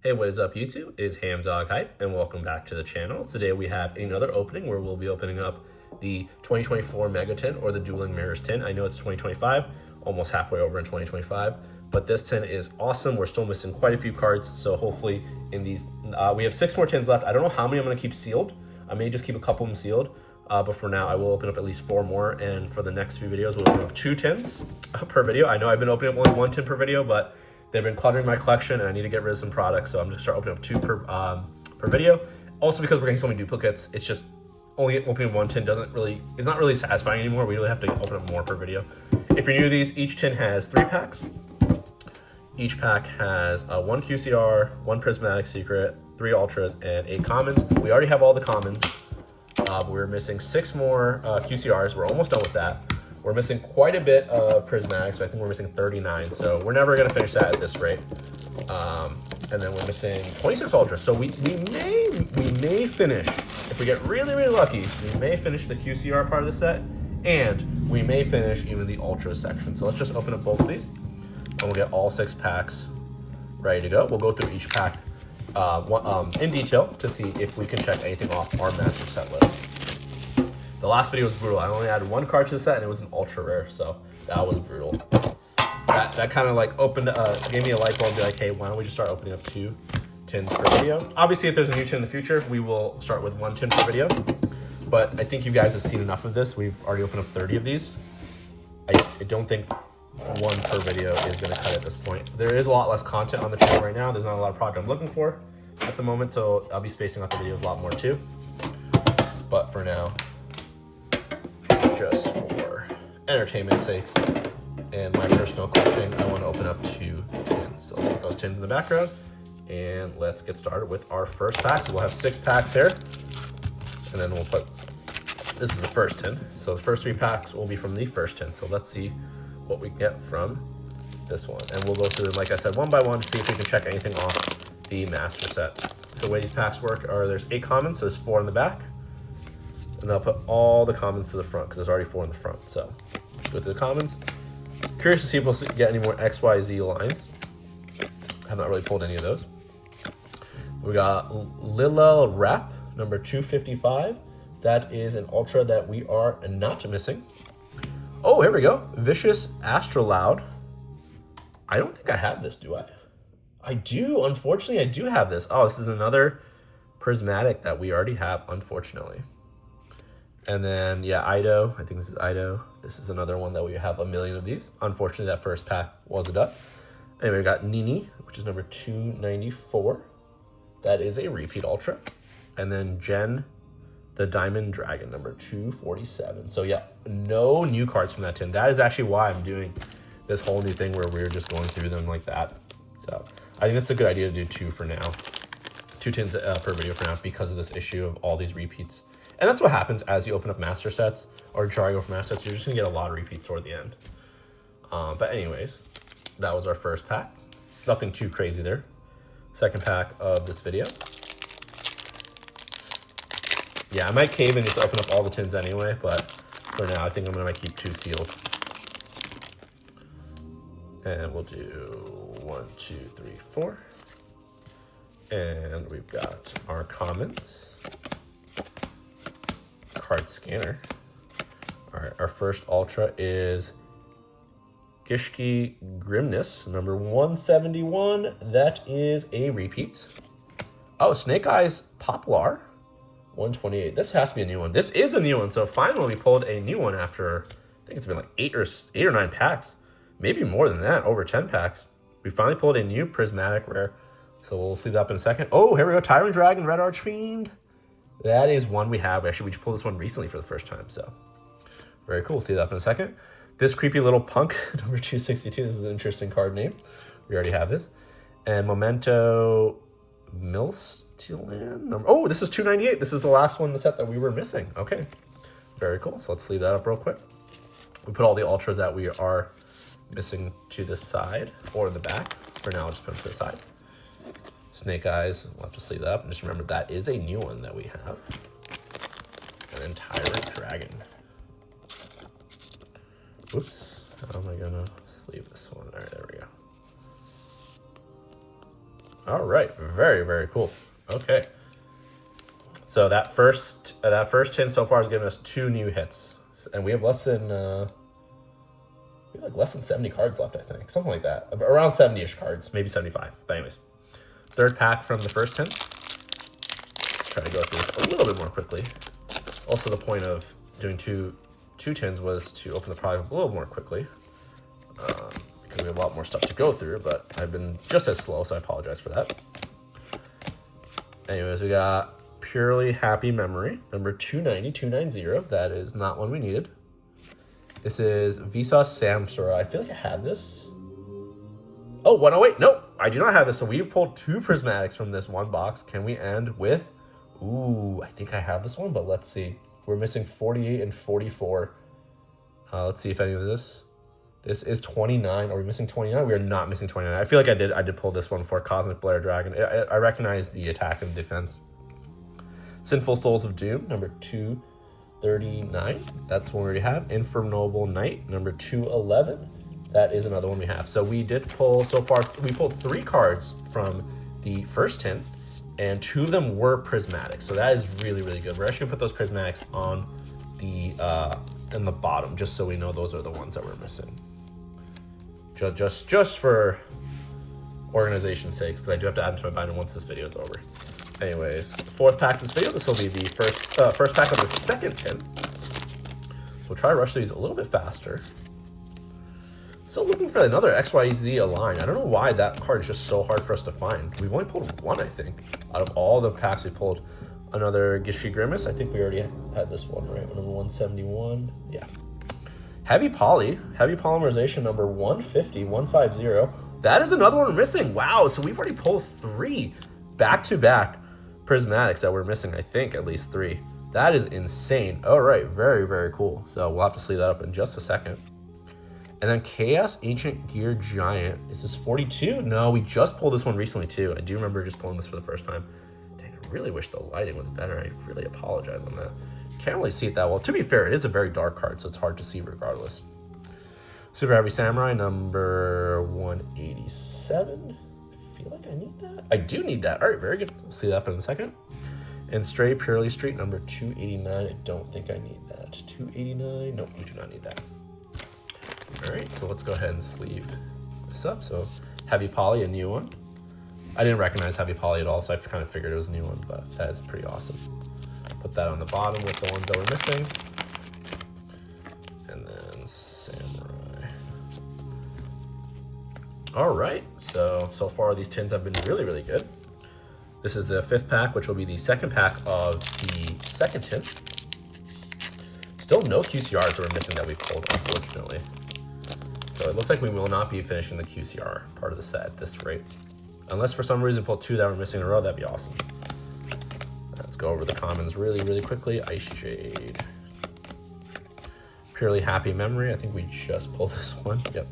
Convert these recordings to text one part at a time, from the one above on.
Hey, what is up YouTube? It's Hamdog Hype and welcome back to the channel. Today we have another opening where we'll be opening up the 2024 Mega Tin or the Dueling Mirrors Tin. I know it's 2025, almost halfway over in 2025, but this tin is awesome. We're still missing quite a few cards, so hopefully in these, we have 6 more tins left. I don't know how many I'm gonna keep sealed. I may just keep a couple of them sealed, but for now I will open up at least 4 more, and for the next few videos we'll open up 2 tins per video. I know I've been opening up only 1 tin per video, but they've been cluttering my collection and I need to get rid of some products, so I'm just gonna start opening up 2 per video. Also, because we're getting so many duplicates, it's just only opening 1 tin it's not really satisfying anymore. We really have to open up more per video. If you're new to these, each tin has 3 packs. Each pack has 1 QCR, 1 Prismatic Secret, 3 Ultras, and 8 Commons. We already have all the Commons. We're missing 6 more QCRs. We're almost done with that. We're missing quite a bit of Prismatic, so I think we're missing 39. So we're never gonna finish that at this rate. And then we're missing 26 Ultras. So we may finish, if we get really, really lucky, we may finish the QCR part of the set, and we may finish even the Ultra section. So let's just open up both of these, and we'll get all 6 packs ready to go. We'll go through each pack in detail to see if we can check anything off our master set list. The last video was brutal. I only added 1 card to the set and it was an ultra rare, so that was brutal. That kind of like gave me a light bulb and be like, hey, why don't we just start opening up 2 tins per video? Obviously, if there's a new tin in the future, we will start with 1 tin per video. But I think you guys have seen enough of this. We've already opened up 30 of these. I don't think 1 per video is gonna cut at this point. There is a lot less content on the channel right now. There's not a lot of product I'm looking for at the moment, so I'll be spacing out the videos a lot more too. But for now, just for entertainment's sakes and my personal collecting, I want to open up 2 tins. So let's put those tins in the background and let's get started with our first pack. So we'll have 6 packs here, and then we'll put, this is the first tin. So the first 3 packs will be from the first tin. So let's see what we get from this one. And we'll go through, like I said, one by one to see if we can check anything off the master set. So the way these packs work are there's 8 commons, so there's 4 in the back. And I'll put all the commons to the front because there's already 4 in the front. So let's go through the commons. Curious to see if we'll get any more XYZ lines. I have not really pulled any of those. We got Lila Rap, number 255. That is an ultra that we are not missing. Oh, here we go. Vicious Astroloud. I don't think I have this, do I? I do. Unfortunately, I do have this. Oh, this is another prismatic that we already have, unfortunately. And then, yeah, YuGiOh. I think this is YuGiOh. This is another one that we have a million of these. Unfortunately, that first pack was a duck. Anyway, we got Nini, which is number 294. That is a repeat ultra. And then Jen, the Diamond Dragon, number 247. So yeah, no new cards from that tin. That is actually why I'm doing this whole new thing where we're just going through them like that. So I think that's a good idea to do 2 for now. 2 tins per video for now because of this issue of all these repeats. And that's what happens as you open up master sets or try to go for master sets. You're just gonna get a lot of repeats toward the end. But anyways, that was our first pack. Nothing too crazy there. Second pack of this video. Yeah, I might cave and just open up all the tins anyway, but for now, I think I'm gonna keep 2 sealed. And we'll do 1, 2, 3, 4. And we've got our commons. Card scanner. All right, our first ultra is Gishki Grimness, number 171. That is a repeat. Oh, Snake Eyes Poplar, 128. This has to be a new one. This is a new one. So finally we pulled a new one after, I think it's been like 8 or 9 packs, maybe more than that, over 10 packs. We finally pulled a new prismatic rare. So we'll see that up in a second. Oh, here we go. Tyrant Dragon, Red Archfiend. That is one we have. Actually, we just pulled this one recently for the first time. So very cool. See that up in a second. This creepy little punk, number 262. This is an interesting card name. We already have this. And Memento Milstilan. Oh, this is 298. This is the last one in the set that we were missing. Okay. Very cool. So let's leave that up real quick. We put all the ultras that we are missing to the side or the back. For now, I'll just put them to the side. Snake Eyes, we'll have to sleeve that up. And just remember, that is a new one that we have. An entire dragon. Oops, how am I gonna sleeve this one? All right, there we go. All right, very, very cool. Okay. So that first tin so far has given us 2 new hits. And we have less than less than 70 cards left, I think. Something like that. Around 70-ish cards, maybe 75. But anyways. Third pack from the first tin. Let's try to go through this a little bit more quickly. Also, the point of doing two tins was to open the product a little more quickly. Because we have a lot more stuff to go through, but I've been just as slow, so I apologize for that. Anyways, we got Purely Happy Memory, number 290. That is not one we needed. This is Vsauce Samsara. I feel like I had this. Oh, 108. No, I do not have this. So we've pulled 2 prismatics from this one box. Can we end with... Ooh, I think I have this one, but let's see. We're missing 48 and 44. Let's see if any of this... This is 29. Are we missing 29? We are not missing 29. I feel like I did pull this one for Cosmic Blair Dragon. I recognize the attack and defense. Sinful Souls of Doom, number 239. That's one we already have. Infernal Knight, number 211. That is another one we have. So we did pull, so far, we pulled 3 cards from the first tin, and 2 of them were prismatic. So that is really, really good. We're actually gonna put those prismatics on the in the bottom, just so we know those are the ones that we're missing. Just for organization's sakes, because I do have to add them to my binder once this video is over. Anyways, 4th pack of this video. This will be the first pack of the second tin. So we'll try to rush these a little bit faster. Still looking for another XYZ Align. I don't know why that card is just so hard for us to find. We've only pulled 1, I think. Out of all the packs we pulled, another Gishi Grimace. I think we already had this one, right? Number 171. Yeah. Heavy Polymerization, number 150. That is another one we're missing. Wow, so we've already pulled 3 back-to-back prismatics that we're missing, I think, at least 3. That is insane. All right, very, very cool. So we'll have to sleeve that up in just a second. And then Chaos Ancient Gear Giant. Is this 42? No, we just pulled this one recently, too. I do remember just pulling this for the first time. Dang, I really wish the lighting was better. I really apologize on that. Can't really see it that well. To be fair, it is a very dark card, so it's hard to see regardless. Super Heavy Samurai, number 187. I feel like I need that. I do need that. All right, very good. We'll see that up in a second. And Stray Purely Street, number 289. I don't think I need that. 289. Nope, we do not need that. All right, so let's go ahead and sleeve this up. So Heavy Poly, a new one. I didn't recognize Heavy Poly at all, so I kind of figured it was a new one, but that is pretty awesome. Put that on the bottom with the ones that we're missing. And then Samurai. All right, so far these tins have been really, really good. This is the 5th pack, which will be the 2nd pack of the second tin. Still no QCRs that we're missing that we pulled, unfortunately. So it looks like we will not be finishing the QCR part of the set at this rate. Unless for some reason we pull 2 that we're missing in a row, that'd be awesome. Let's go over the commons really, really quickly. Ice Shade. Purely Happy Memory. I think we just pulled this one. Yep.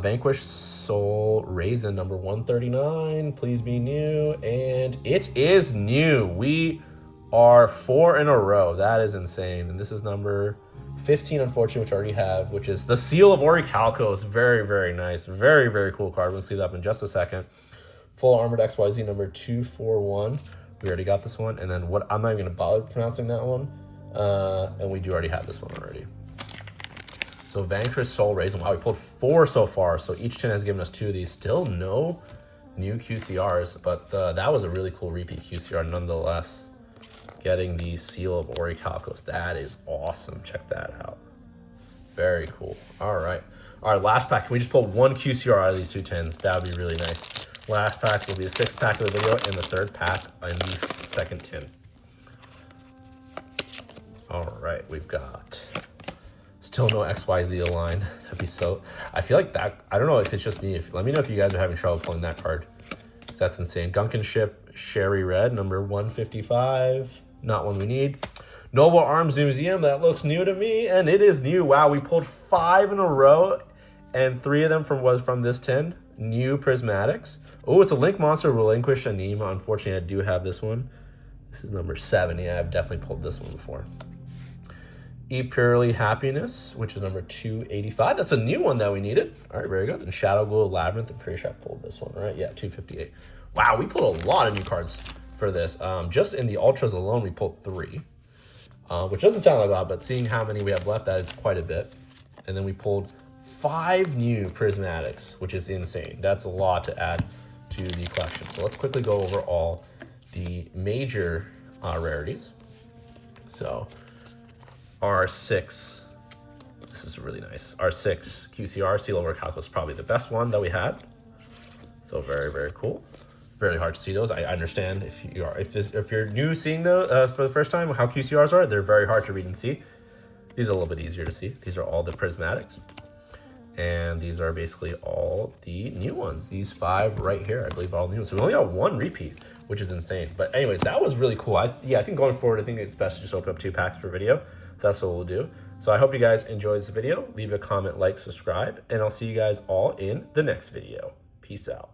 Vanquish Soul Raisin, number 139. Please be new. And it is new. We are 4 in a row. That is insane. And this is number 15, unfortunately, which I already have, which is the Seal of Orichalcos. Very, very nice. Very, very cool card. We'll see that up in just a second. Full Armored XYZ, number 241. We already got this one. And then I'm not even going to bother pronouncing that one. And we do already have this one already. So Vanquish Soul Raisin. Wow, we pulled 4 so far. So each tin has given us 2 of these. Still no new QCRs, but that was a really cool repeat QCR nonetheless. Getting the Seal of Orichalcos. That is awesome. Check that out. Very cool. All right, last pack. Can we just pull 1 QCR out of these 2 tins? That would be really nice. Last packs will be the 6th pack of the video and the 3rd pack in the second tin. All right, we've got still no XYZ Align. That'd be so... I feel like that... I don't know if it's just me. Let me know if you guys are having trouble pulling that card. That's insane. Gunkin Ship Sherry Red, number 155. Not one we need. Noble Arms Museum. That looks new to me, and it is new. Wow, we pulled 5 in a row, and 3 of them was from this tin. New prismatics. Oh, it's a Link Monster Relinquish Anima. Unfortunately, I do have this one. This is number 70. I've definitely pulled this one before. Purely Happiness, which is number 285. That's a new one that we needed. All right, very good. And Shadow Glow Labyrinth. I'm pretty sure I pulled this one, right? Yeah, 258. Wow, we pulled a lot of new cards for this. Just in the Ultras alone, we pulled 3. Which doesn't sound like a lot, but seeing how many we have left, that is quite a bit. And then we pulled 5 new prismatics, which is insane. That's a lot to add to the collection. So let's quickly go over all the major rarities. So R6, this is really nice. R6 QCR Seal Over Calculus is probably the best one that we had. So very, very cool. Very hard to see those. I understand if you're new seeing those for the first time, how QCRs are. They're very hard to read and see. These are a little bit easier to see. These are all the prismatics. And these are basically all the new ones. These 5 right here, I believe, are all new ones. So we only got 1 repeat, which is insane. But anyways, that was really cool. I think going forward, I think it's best to just open up 2 packs per video. So that's what we'll do. So I hope you guys enjoyed this video. Leave a comment, like, subscribe, and I'll see you guys all in the next video. Peace out.